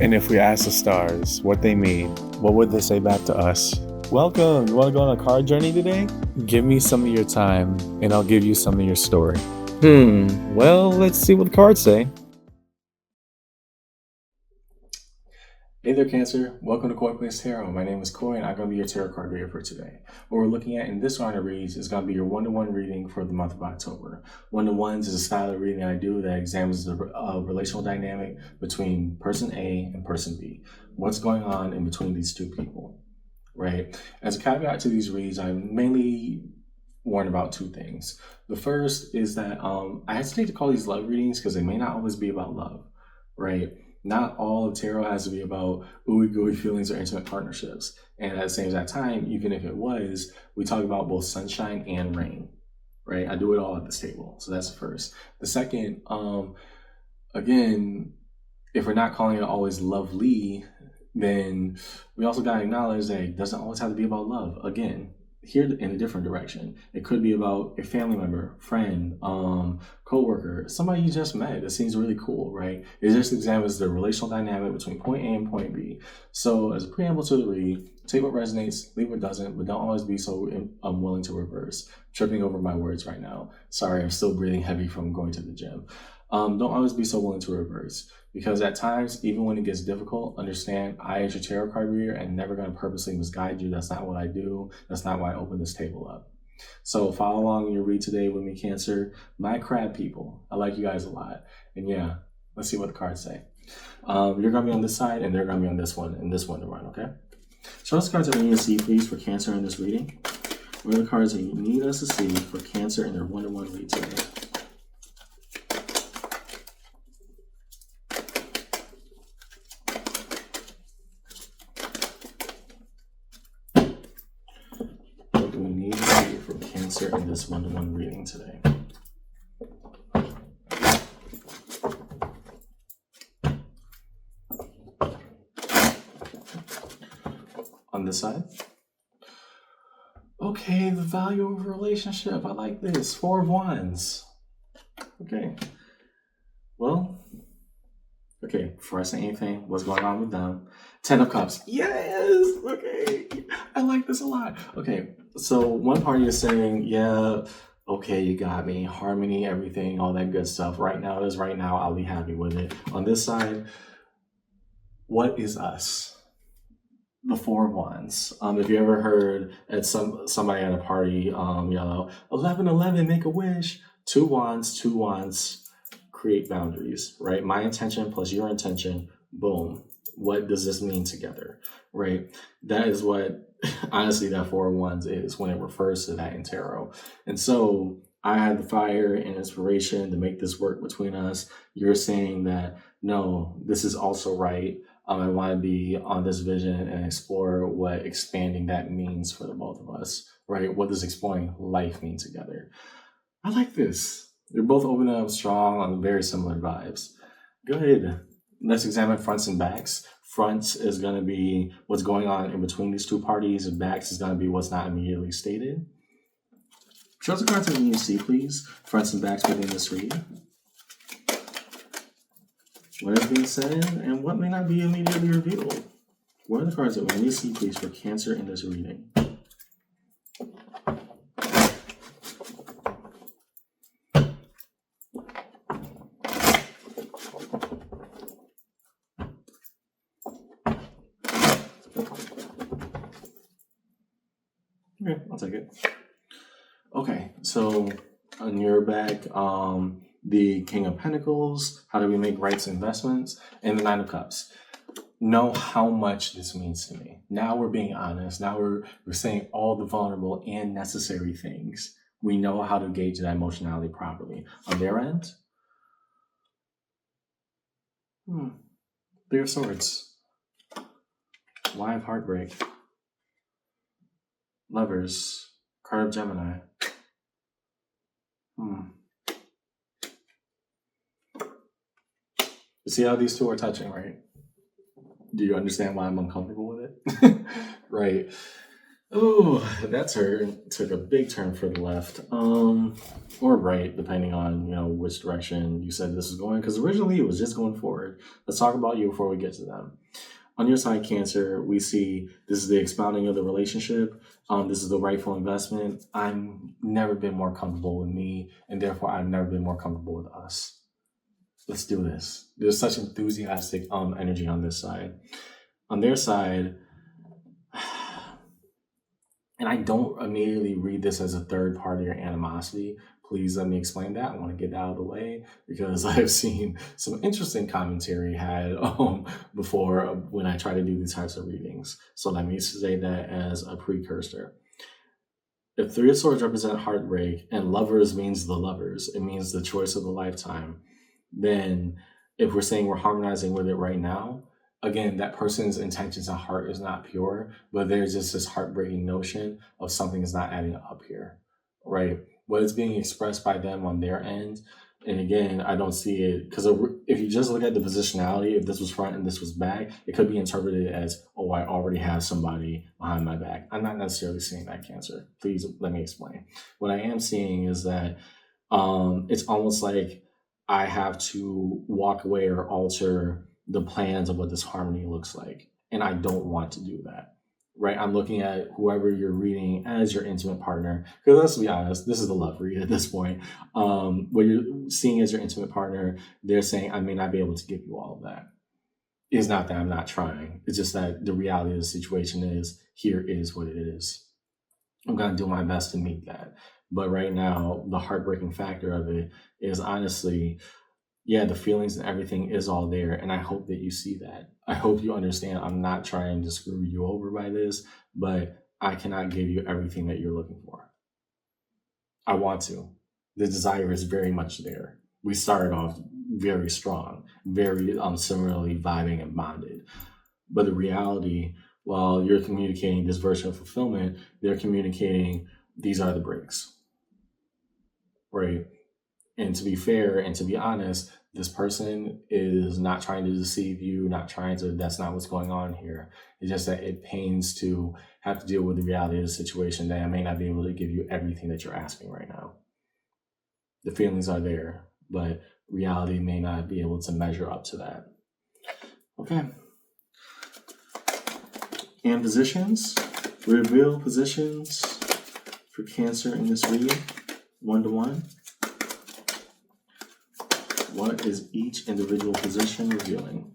And if we ask the stars what they mean, what would they say back to us? Welcome. You want to go on a card journey today? Give me some of your time, and I'll give you some of your story. Well, let's see what the cards say. Hey there, Cancer. Welcome to Koi Place Tarot. My name is Koi, and I'm going to be your tarot card reader for today. What we're looking at in this round of reads is going to be your one-to-one reading for the month of October. One-to-ones is a style of reading I do that examines the relational dynamic between person A and person B. What's going on in between these two people, right? As a caveat to these reads, I'm mainly warned about two things. The first is that I hesitate to call these love readings because they may not always be about love, right? Not all of tarot has to be about ooey gooey feelings or intimate partnerships. And at the same exact time, even if it was, we talk about both sunshine and rain, right? I do it all at this table. So that's the first. The second, again, if we're not calling it always lovely, then we also got to acknowledge that it doesn't always have to be about love. Again, here in a different direction. It could be about a family member, friend, co-worker, somebody you just met that seems really cool, right? It just examines the relational dynamic between point A and point B. So as a preamble to the read, take what resonates, leave what doesn't, but don't always be so unwilling to reverse. Tripping over my words right now. Sorry, I'm still breathing heavy from going to the gym. Don't always be so willing to reverse, because at times, even when it gets difficult, understand I, as your tarot card reader, am never going to purposely misguide you. That's not what I do. That's not why I open this table up. So follow along in your read today with me, Cancer. My crab people, I like you guys a lot. And yeah, let's see what the cards say. You're going to be on this side, and they're going to be on this one, and this one to run, okay? Show us the cards that we need to see, please, for Cancer in this reading. What are the cards that you need us to see for Cancer in their one-to-one read today? In this one-to-one reading today. On this side. Okay, the value of a relationship. I like this. 4 of Wands. Okay. Well, okay, before I say anything, what's going on with them? 10 of Cups. Yes! Okay. I like this a lot. Okay, so one party is saying, yeah, okay, you got me. Harmony, everything, all that good stuff. Right now is right now. I'll be happy with it. On this side, what is us? The 4 of Wands. If you ever heard at somebody at a party yell, 11, make a wish. 2 wands, create boundaries, right? My intention plus your intention, boom. What does this mean together, right? That is what, honestly, that 4 of Wands is when it refers to that in tarot. And so I had the fire and inspiration to make this work between us. You're saying that, no, this is also right. I want to be on this vision and explore what expanding that means for the both of us, right? What does exploring life mean together? I like this. They're both open up strong on very similar vibes. Good. Let's examine fronts and backs. Fronts is going to be what's going on in between these two parties, and backs is going to be what's not immediately stated. Show us the cards that we need to see, please. Fronts and backs within this read. What is being said and what may not be immediately revealed. What are the cards that we need to see, please, for Cancer in this reading? Okay, I'll take it. Okay, so on your back, the King of Pentacles, how do we make rights investments, and the 9 of Cups. Know how much this means to me. Now we're being honest. Now we're saying all the vulnerable and necessary things. We know how to gauge that emotionality properly. On their end, Three of Swords, Why of Heartbreak, Lovers, card of Gemini. You see how these two are touching, right? Do you understand why I'm uncomfortable with it? Right. Oh, that turn took a big turn for the left, or right, depending on which direction you said this is going. Because originally it was just going forward. Let's talk about you before we get to them. On your side, Cancer, we see this is the expounding of the relationship. This is the rightful investment. I've never been more comfortable with me, and therefore I've never been more comfortable with us. Let's do this. There's such enthusiastic energy on this side. On their side, and I don't immediately read this as a third party or animosity. Please let me explain that. I want to get that out of the way because I've seen some interesting commentary had before when I try to do these types of readings. So let me say that as a precursor. If Three of Swords represent heartbreak and lovers means the lovers, it means the choice of the lifetime, then if we're saying we're harmonizing with it right now, again, that person's intentions and heart is not pure, but there's just this heartbreaking notion of something is not adding up here, right? What is being expressed by them on their end. And again, I don't see it because if you just look at the positionality, if this was front and this was back, it could be interpreted as, oh, I already have somebody behind my back. I'm not necessarily seeing that, Cancer. Please let me explain. What I am seeing is that it's almost like I have to walk away or alter the plans of what this harmony looks like. And I don't want to do that. Right? I'm looking at whoever you're reading as your intimate partner. Because let's be honest, this is the love read at this point. What you're seeing as your intimate partner, they're saying, I may not be able to give you all of that. It's not that I'm not trying. It's just that the reality of the situation is, here is what it is. I'm going to do my best to meet that. But right now, the heartbreaking factor of it is honestly, yeah, the feelings and everything is all there. And I hope that you see that. I hope you understand I'm not trying to screw you over by this, but I cannot give you everything that you're looking for. I want to. The desire is very much there. We started off very strong, very similarly vibing and bonded. But the reality, while you're communicating this version of fulfillment, they're communicating these are the breaks. Right? And to be fair and to be honest, this person is not trying to deceive you, that's not what's going on here. It's just that it pains to have to deal with the reality of the situation that I may not be able to give you everything that you're asking right now. The feelings are there, but reality may not be able to measure up to that. Okay. And positions, reveal positions for Cancer in this read, 1-to-1. What is each individual position revealing?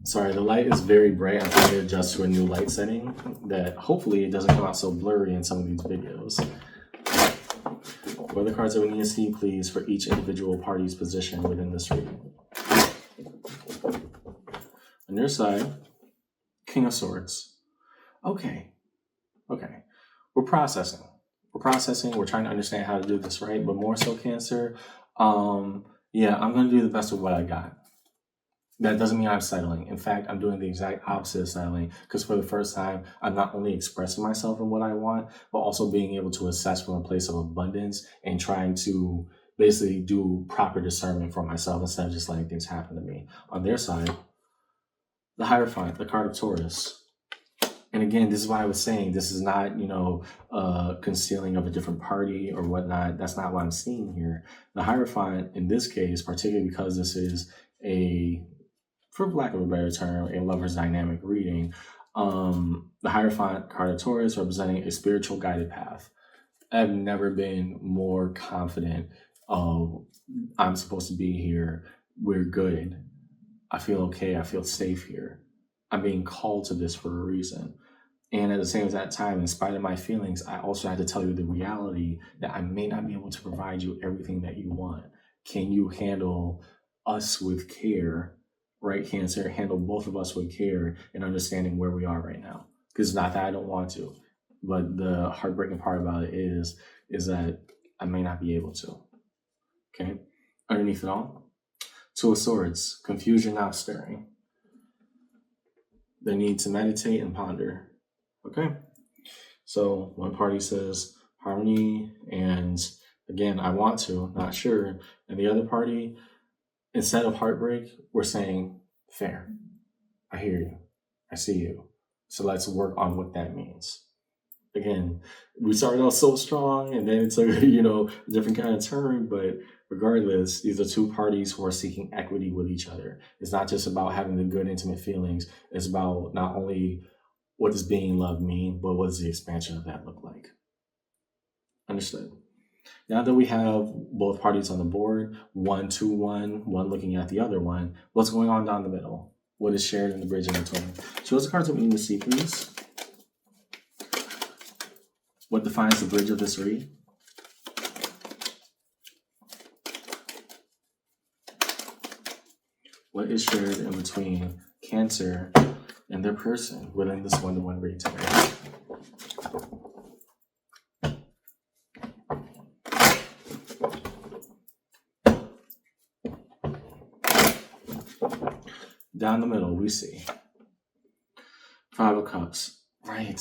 Sorry, the light is very bright. I'm trying to adjust to a new light setting that hopefully it doesn't come out so blurry in some of these videos. What are the cards that we need to see, please, for each individual party's position within this reading? On your side, King of Swords. Okay. We're processing. We're trying to understand how to do this right, but more so, Cancer. I'm going to do the best of what I got. That doesn't mean I'm settling. In fact, I'm doing the exact opposite of settling because for the first time, I'm not only expressing myself in what I want, but also being able to assess from a place of abundance and trying to basically do proper discernment for myself instead of just letting things happen to me. On their side, the Hierophant, the card of Taurus. And again, this is why I was saying this is not, concealing of a different party or whatnot. That's not what I'm seeing here. The Hierophant, in this case, particularly because this is for lack of a better term, a lover's dynamic reading, the Hierophant card of Taurus representing a spiritual guided path. I've never been more confident of I'm supposed to be here. We're good. I feel okay. I feel safe here. I'm being called to this for a reason. And at the same time, in spite of my feelings, I also had to tell you the reality that I may not be able to provide you everything that you want. Can you handle us with care, right, Cancer? Handle both of us with care and understanding where we are right now. Because it's not that I don't want to, but the heartbreaking part about it is that I may not be able to. Okay? Underneath it all, Two of Swords, confusion not stirring. The need to meditate and ponder. Okay, so one party says harmony, and again, I want to, not sure. And the other party, Instead of heartbreak, we're saying, fair. I hear you. I see you. So let's work on what that means. Again, we started off so strong and then it took, a different kind of turn. But regardless, these are two parties who are seeking equity with each other. It's not just about having the good, intimate feelings. It's about not only what does being loved mean, but what does the expansion of that look like? Understood. Now that we have both parties on the board, 1-2-1, one looking at the other one, what's going on down the middle? What is shared in the bridge in between? Show us the cards that we need to see, please. What defines the bridge of this read? What is shared in between Cancer and their person within this one-to-one read today? Down the middle, we see 5 of Cups. Right.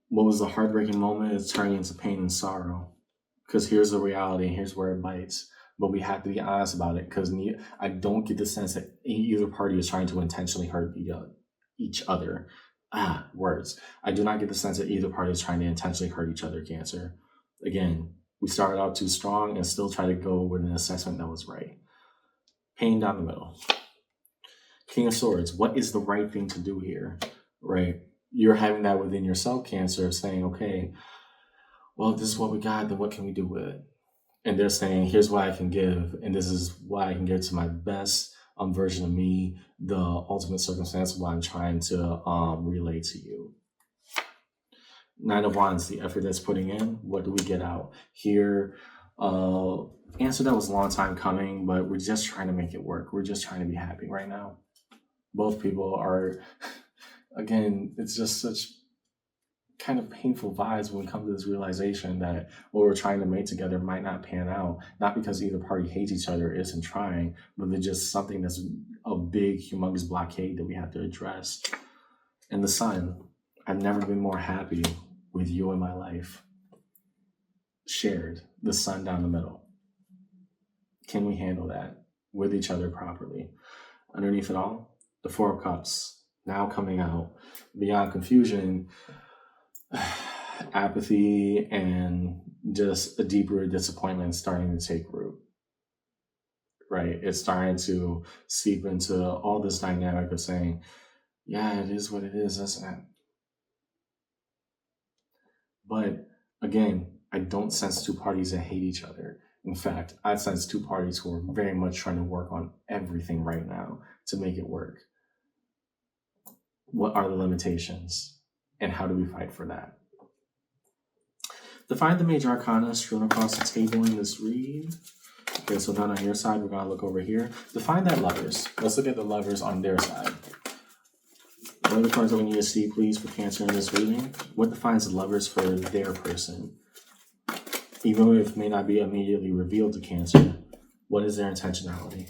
What was the heartbreaking moment is turning into pain and sorrow. Because here's the reality, and here's where it bites. But we have to be honest about it, because I don't get the sense that either party is trying to intentionally hurt each other. Words. I do not get the sense that either party is trying to intentionally hurt each other, Cancer. Again, we started out too strong and still try to go with an assessment that was right. Pain down the middle. King of Swords. What is the right thing to do here? Right? You're having that within yourself, Cancer, saying, okay, well, this is what we got, then what can we do with it? And they're saying, here's what I can give, and this is what I can give to my best version of me, the ultimate circumstance of what I'm trying to relay to you. 9 of Wands, the effort that's putting in, what do we get out? Here, answer that was a long time coming, but we're just trying to make it work. We're just trying to be happy right now. Both people are, again, it's just such kind of painful vibes when we come to this realization that what we're trying to make together might not pan out, not because either party hates each other or isn't trying, but they're just something that's a big, humongous blockade that we have to address. And the Sun, I've never been more happy with you in my life. Shared, the Sun down the middle. Can we handle that with each other properly? Underneath it all, the 4 of Cups, now coming out. Beyond confusion, apathy, and just a deeper disappointment starting to take root. Right? It's starting to seep into all this dynamic of saying, yeah, it is what it is, isn't it? But again, I don't sense two parties that hate each other. In fact, I sense two parties who are very much trying to work on everything right now to make it work. What are the limitations? And how do we fight for that? Define the major arcana strewn across the table in this read. Okay, so none on your side. We're going to look over here. Define that Lovers. Let's look at the Lovers on their side. What are the cards that we need to see, please, for Cancer in this reading? What defines the Lovers for their person? Even if it may not be immediately revealed to Cancer, what is their intentionality?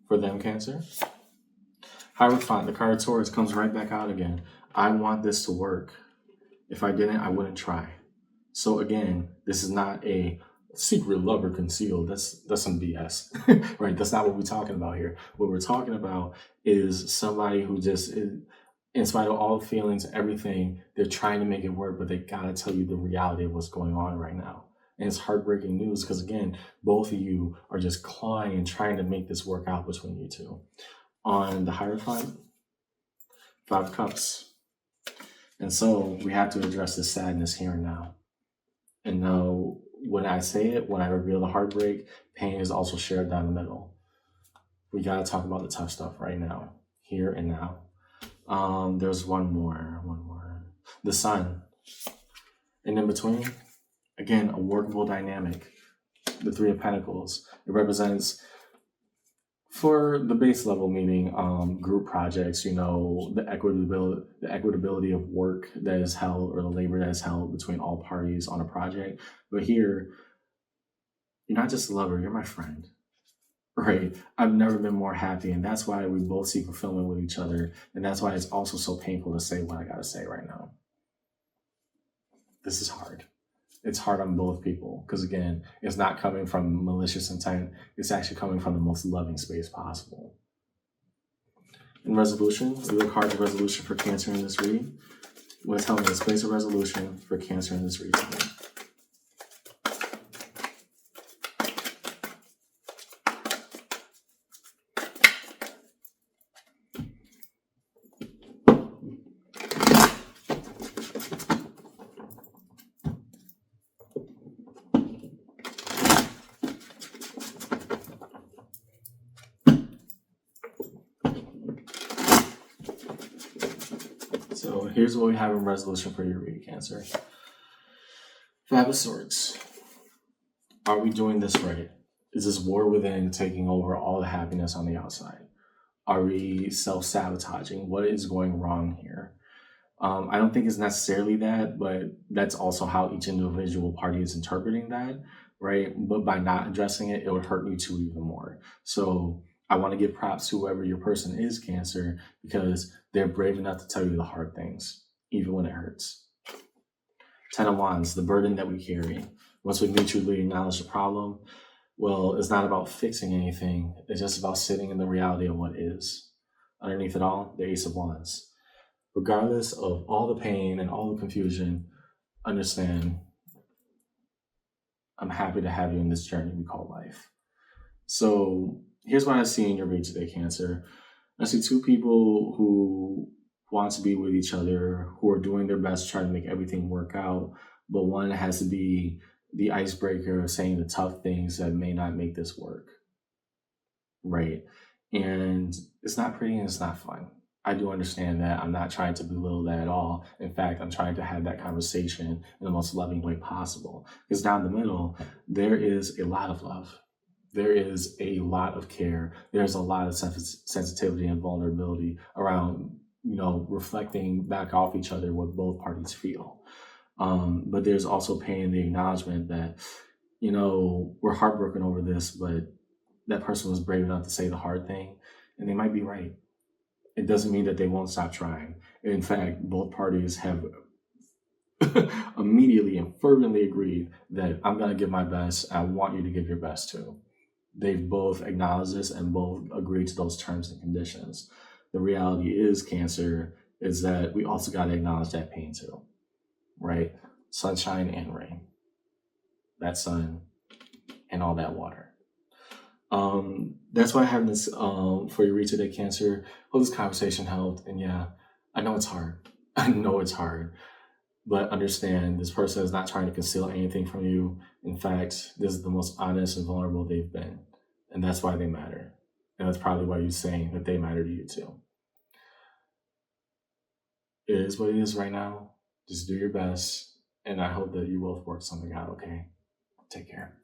For them, Cancer. Hierophant, the card of Taurus, comes right back out again. I want this to work. If I didn't, I wouldn't try. So again, this is not a secret lover concealed. That's some BS, right? That's not what we're talking about here. What we're talking about is somebody who just, in spite of all the feelings, everything, they're trying to make it work, but they gotta tell you the reality of what's going on right now. And it's heartbreaking news because, again, both of you are just clawing and trying to make this work out between you two. On the Hierophant, 5 of Cups. And so we have to address this sadness here and now. And now, when I say it, when I reveal the heartbreak, pain is also shared down the middle. We got to talk about the tough stuff right now, here and now. There's one more. The Sun. And in between, again, a workable dynamic. The 3 of Pentacles. It represents, for the base level, meaning group projects, the equitability of work that is held, or the labor that is held between all parties on a project. But here, You're not just a lover, you're my friend. Right? I've never been more happy, and that's why we both see fulfillment with each other, and that's why it's also so painful to say what I gotta say right now. This is hard. It's hard on both people because again, it's not coming from malicious intent. It's actually coming from the most loving space possible. In resolution, we look hard at resolution for Cancer in this read. What's telling me is place a resolution for Cancer in this read today. So here's what we have in resolution for your read, Cancer. Five of Swords. Are we doing this right? Is this war within taking over all the happiness on the outside? Are we self-sabotaging? What is going wrong here? I don't think it's necessarily that, but that's also how each individual party is interpreting that, right? But by not addressing it, it would hurt you two even more. So I want to give props to whoever your person is, Cancer, because they're brave enough to tell you the hard things, even when it hurts. Ten of Wands, the burden that we carry. Once we mutually acknowledge the problem, well, it's not about fixing anything. It's just about sitting in the reality of what is. Underneath it all, the Ace of Wands. Regardless of all the pain and all the confusion, understand I'm happy to have you in this journey we call life. So here's what I see in your read today, Cancer. I see two people who want to be with each other, who are doing their best to try to make everything work out, but one has to be the icebreaker of saying the tough things that may not make this work. Right? And it's not pretty and it's not fun. I do understand that. I'm not trying to belittle that at all. In fact, I'm trying to have that conversation in the most loving way possible. Because down the middle, there is a lot of love. There is a lot of care. There's a lot of sensitivity and vulnerability around, reflecting back off each other what both parties feel. But there's also pain in the acknowledgement that, we're heartbroken over this, but that person was brave enough to say the hard thing, and they might be right. It doesn't mean that they won't stop trying. In fact, both parties have immediately and fervently agreed that I'm going to give my best. I want you to give your best too. They've both acknowledged this and both agreed to those terms and conditions. The reality is, Cancer, is that we also got to acknowledge that pain too, right? Sunshine and rain. That sun and all that water. That's why I have this for your read today, Cancer. Hope this conversation helped. And yeah, I know it's hard. I know it's hard. But understand, this person is not trying to conceal anything from you. In fact, this is the most honest and vulnerable they've been. And that's why they matter. And that's probably why you're saying that they matter to you too. It is what it is right now. Just do your best. And I hope that you both work something out, okay? Take care.